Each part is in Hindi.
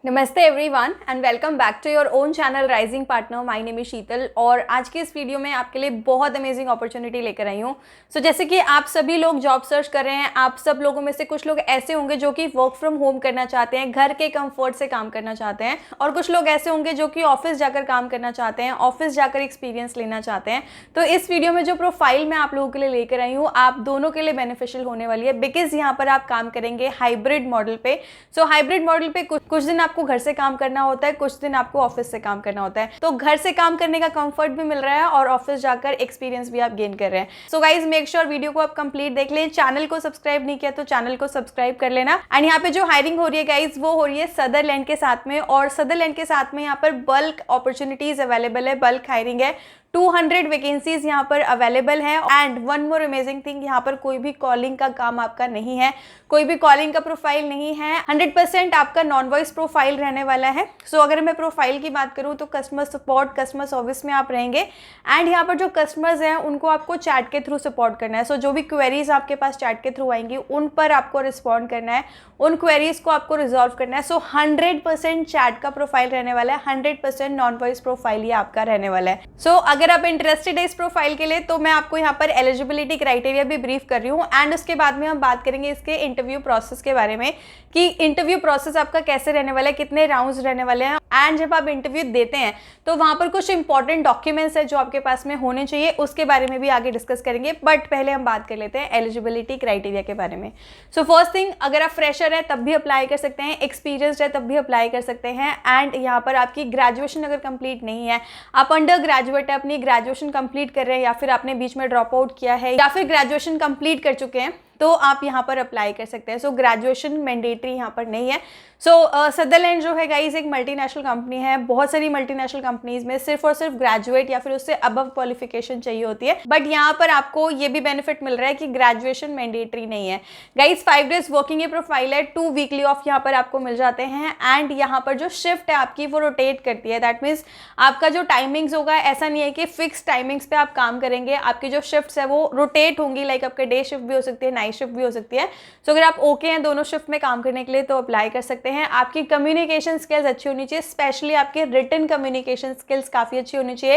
नमस्ते everyone and welcome back to your own channel rising partner. My name is Sheetal और आज के इस वीडियो में आपके लिए बहुत अमेजिंग अपॉर्चुनिटी लेकर आई हूँ। सो जैसे कि आप सभी लोग जॉब सर्च कर रहे हैं, आप सब लोगों में से कुछ लोग ऐसे होंगे जो कि वर्क फ्रॉम होम करना चाहते हैं, घर के कंफर्ट से काम करना चाहते हैं, और कुछ लोग ऐसे होंगे जो कि ऑफिस जाकर काम करना चाहते हैं, ऑफिस जाकर एक्सपीरियंस लेना चाहते हैं। तो इस वीडियो में जो प्रोफाइल मैं आप लोगों के लिए लेकर आई हूँ, आप दोनों के लिए बेनिफिशियल होने वाली है, बिकॉज यहाँ पर आप काम करेंगे हाइब्रिड मॉडल पे। सो हाइब्रिड मॉडल पे कुछ दिन आपको घर से काम करना होता है, कुछ दिन आपको ऑफिस से काम करना होता है। तो घर से काम करने का कंफर्ट भी मिल रहा है और ऑफिस जाकर एक्सपीरियंस भी आप गेन कर रहे हैं। So guys make sure video को आप कंप्लीट देख लें। चैनल को सब्सक्राइब नहीं किया तो चैनल को सब्सक्राइब कर लेना। एंड यहाँ पे जो हायरिंग हो रही है गाइज, वो हो रही है सदरलैंड के साथ में, और सदरलैंड के साथ में यहाँ पर बल्क अपॉर्चुनिटीज अवेलेबल है, बल्क हायरिंग है। 200 वैकेंसीज यहाँ पर अवेलेबल हैं। And one more amazing thing, यहाँ पर कोई भी कॉलिंग का काम आपका नहीं है, कोई भी कॉलिंग का प्रोफाइल नहीं है। 100% आपका नॉन वॉइस प्रोफाइल रहने वाला है। सो अगर मैं प्रोफाइल की बात करूँ तो कस्टमर सपोर्ट, कस्टमर सर्विस में आप रहेंगे। एंड यहाँ पर जो कस्टमर्स हैं उनको आपको चैट के थ्रू सपोर्ट करना है। सो जो भी क्वेरीज आपके पास चैट के थ्रू आएंगी उन पर आपको रिस्पॉन्ड करना है, उन क्वेरीज को आपको रिजॉल्व करना है। सो 100% चैट का प्रोफाइल रहने वाला है, 100% नॉन वॉइस प्रोफाइल ये आपका रहने वाला है। सो अगर आप इंटरेस्टेड है इस प्रोफाइल के लिए तो मैं आपको यहाँ पर एलिजिबिलिटी क्राइटेरिया भी ब्रीफ कर रही हूँ। एंड उसके बाद में हम बात करेंगे इसके इंटरव्यू प्रोसेस के बारे में कि इंटरव्यू प्रोसेस आपका कैसे रहने वाला है, कितने राउंड्स रहने वाले हैं। एंड जब आप इंटरव्यू देते हैं तो वहां पर कुछ इंपॉर्टेंट डॉक्यूमेंट्स है जो आपके पास में होने चाहिए, उसके बारे में भी आगे डिस्कस करेंगे। बट पहले हम बात कर लेते हैं एलिजिबिलिटी क्राइटेरिया के बारे में। सो फर्स्ट थिंग, अगर आप फ्रेशर है तब भी अप्लाई कर सकते हैं, एक्सपीरियंस्ड है तब भी अप्लाई कर सकते हैं। एंड यहाँ पर आपकी ग्रेजुएशन अगर कंप्लीट नहीं है, आप अंडर ग्रेजुएट है, अपनी ग्रेजुएशन कंप्लीट कर रहे हैं, या फिर आपने बीच में ड्रॉप आउट किया है, या फिर ग्रेजुएशन कंप्लीट कर चुके हैं, तो आप यहाँ पर अप्लाई कर सकते हैं। सो ग्रेजुएशन मैंडेटरी यहाँ पर नहीं है। सो सदरलैंड जो है गाइस एक मल्टीनेशनल कंपनी है। बहुत सारी मल्टीनेशनल कंपनीज में सिर्फ और सिर्फ ग्रेजुएट या फिर उससे अबव क्वालिफिकेशन चाहिए होती है, बट यहाँ पर आपको ये भी बेनिफिट मिल रहा है कि ग्रेजुएशन मैंडेटरी नहीं है। गाइस 5 डेज वर्किंग ये प्रोफाइल है, 2 वीकली ऑफ यहाँ पर आपको मिल जाते हैं। एंड यहाँ पर जो शिफ्ट है आपकी वो रोटेट करती है। दैट मीन्स आपका जो टाइमिंग्स होगा, ऐसा नहीं है कि फिक्स टाइमिंग्स पे आप काम करेंगे, आपकी जो शिफ्ट्स है वो रोटेट होंगी। लाइक आपके डे शिफ्ट भी हो सकती है, नाइट शिफ्ट भी हो सकती है। सो अगर आप ओके हैं दोनों शिफ्ट में काम करने के लिए तो अप्लाई कर सकते हैं। आपकी कम्युनिकेशन स्किल्स अच्छी होनी चाहिए, स्पेशली आपके रिटन कम्युनिकेशन स्किल्स काफी अच्छी होनी चाहिए।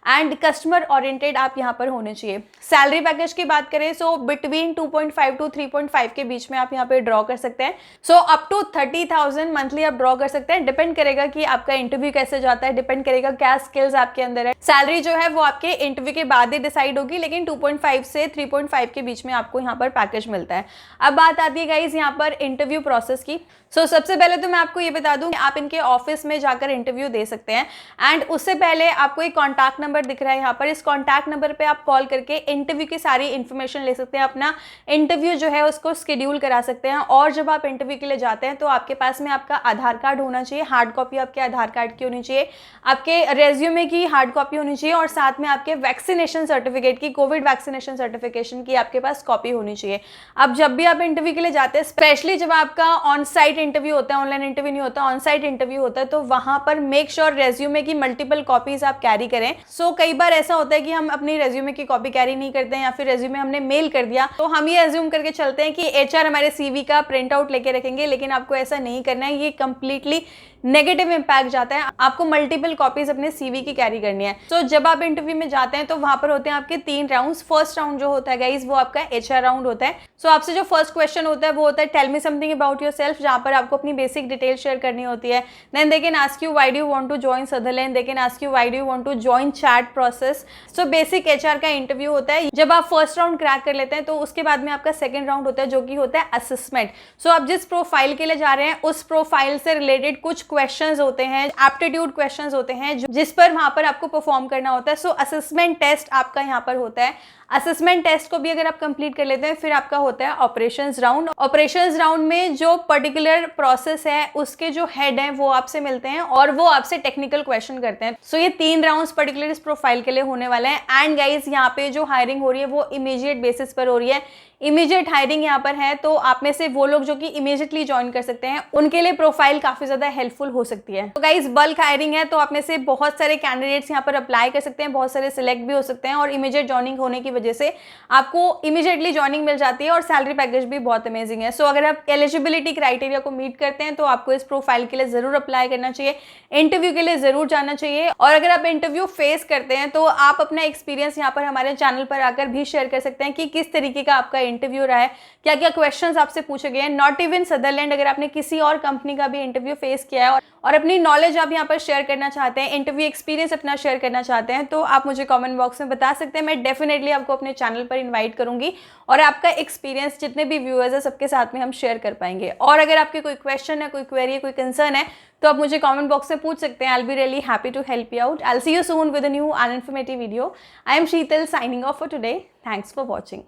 एंड कस्टमर ओरिएंटेड आप यहाँ पर होने चाहिए। सैलरी पैकेज की बात करें सो बिटवीन 2.5 टू 3.5 के बीच में आप यहाँ पे ड्रॉ कर सकते हैं। सो अप टू 30,000 मंथली आप ड्रॉ कर सकते हैं। डिपेंड करेगा कि आपका इंटरव्यू कैसे जाता है, डिपेंड करेगा क्या स्किल्स आपके अंदर है। सैलरी जो है वो आपके इंटरव्यू के बाद ही डिसाइड होगी, लेकिन 2.5 से 3.5 के बीच में आपको यहाँ पर पैकेज मिलता है। अब बात आती है गाइज यहाँ पर इंटरव्यू प्रोसेस की। सो सबसे पहले तो मैं आपको ये बता दूं कि आप इनके ऑफिस में जाकर इंटरव्यू दे सकते हैं। एंड उससे पहले आपको एक कॉन्टैक्ट नंबर दिख रहा है यहाँ पर, इस कॉन्टैक्ट नंबर पे आप कॉल करके इंटरव्यू की सारी इन्फॉर्मेशन ले सकते हैं, अपना इंटरव्यू जो है उसको शेड्यूल करा सकते हैं। और जब आप इंटरव्यू के लिए जाते हैं तो आपके पास में आपका आधार कार्ड होना चाहिए, हार्ड कॉपी आपके आधार कार्ड की होनी चाहिए, आपके रेज्यूमे की हार्ड कॉपी होनी चाहिए, और साथ में आपके वैक्सीनेशन सर्टिफिकेट की, कोविड वैक्सीनेशन सर्टिफिकेशन की आपके पास कॉपी होनी चाहिए। अब जब भी आप इंटरव्यू के लिए जाते हैं, स्पेशली जब आपका ऑन साइट इंटरव्यू होता है, ऑनलाइन इंटरव्यू नहीं होता, ऑन साइट इंटरव्यू होता है, तो वहां पर मेक श्योर रेज्यूमे की मल्टीपल कॉपीज आप कैरी करें। सो कई बार ऐसा होता है कि हम अपनी रेज्यूमे की कॉपी कैरी नहीं करते हैं, या फिर रेज्यूमे हमने मेल कर दिया तो हम ये अज्यूम करके चलते हैं कि एचआर हमारे सीवी का प्रिंट आउट लेके रखेंगे, लेकिन आपको ऐसा नहीं करना है। ये कंप्लीटली नेगेटिव इंपैक्ट जाता है। आपको मल्टीपल कॉपीज अपने सीवी की कैरी करनी है। सो जब आप इंटरव्यू में जाते हैं तो वहां पर होते हैं आपके 3 राउंड्स। फर्स्ट राउंड जो होता है गाइज वो आपका एचआर राउंड होता है। सो आपसे जो फर्स्ट क्वेश्चन होता है वो होता है tell me something about yourself, जहां पर आपको अपनी बेसिक डिटेल शेयर करनी होती है। Then they can ask you why do you want to join Sutherland, they can ask you why do you want to join chat process. So basic HR का इंटरव्यू होता है। जब आप फर्स्ट राउंड क्रैक कर लेते हैं तो उसके बाद में आपका सेकंड राउंड होता है जो कि होता है असेसमेंट। सो आप जिस प्रोफाइल के लिए जा रहे हैं उस प्रोफाइल से रिलेटेड कुछ क्वेश्चंस होते हैं, एप्टीट्यूड क्वेश्चंस होते हैं जिस पर वहां पर आपको परफॉर्म करना होता है। सो असेसमेंट टेस्ट आपका यहाँ पर होता है। असेसमेंट टेस्ट को भी अगर आप कंप्लीट कर लेते हैं फिर आपका होता है ऑपरेशंस राउंड। ऑपरेशंस राउंड में जो पर्टिकुलर प्रोसेस है उसके जो हेड हैं वो आपसे मिलते हैं और वो आपसे टेक्निकल क्वेश्चन करते हैं। सो ये 3 राउंड्स पर्टिकुलर इस प्रोफाइल के लिए होने वाले हैं। एंड गाइस यहाँ पे जो हायरिंग हो रही है वो इमीडिएट बेसिस पर हो रही है। इमीडिएट हायरिंग यहाँ पर है, तो आप में से वो लोग जो कि इमीडिएटली ज्वाइन कर सकते हैं उनके लिए प्रोफाइल काफी ज्यादा हेल्पफुल हो सकती है। तो गाइस बल्क हायरिंग है, तो आप में से बहुत सारे कैंडिडेट्स यहाँ पर अप्लाई कर सकते हैं, बहुत सारे सिलेक्ट भी हो सकते हैं और इमीडिएट ज्वाइनिंग होने की वजह से आपको इमीडिएटली जॉइनिंग मिल जाती है और सैलरी पैकेज भी बहुत अमेजिंग है। सो अगर आप एलिजिबिलिटी क्राइटेरिया को मीट करते हैं तो आपको इस प्रोफाइल के लिए ज़रूर अप्लाई करना चाहिए, इंटरव्यू के लिए ज़रूर जाना चाहिए। और अगर आप इंटरव्यू फेस करते हैं तो आप अपना एक्सपीरियंस यहाँ पर हमारे चैनल पर आकर भी शेयर कर सकते हैं कि किस तरीके का आपका इंटरव्यू रहा है, क्या क्या क्वेश्चंस आपसे पूछे गए हैं। नॉट इवन सदरलैंड, अगर आपने किसी और कंपनी का भी इंटरव्यू फेस किया है और अपनी नॉलेज आप यहाँ पर शेयर करना चाहते हैं, इंटरव्यू एक्सपीरियंस अपना शेयर करना चाहते हैं, तो आप मुझे कमेंट बॉक्स में बता सकते हैं। मैं डेफिनेटली आपको अपने चैनल पर इन्वाइट करूंगी और आपका एक्सपीरियंस जितने भी व्यूअर्स है सबके साथ में हम शेयर कर पाएंगे। और अगर आपके कोई क्वेश्चन है, कोई क्वेरी है, कोई कंसर्न है तो आप मुझे कमेंट बॉक्स में पूछ सकते हैं। I will be really happy to help you out. I will see you soon with a new and informative video. I am Sheetal, signing off for today. Thanks for watching.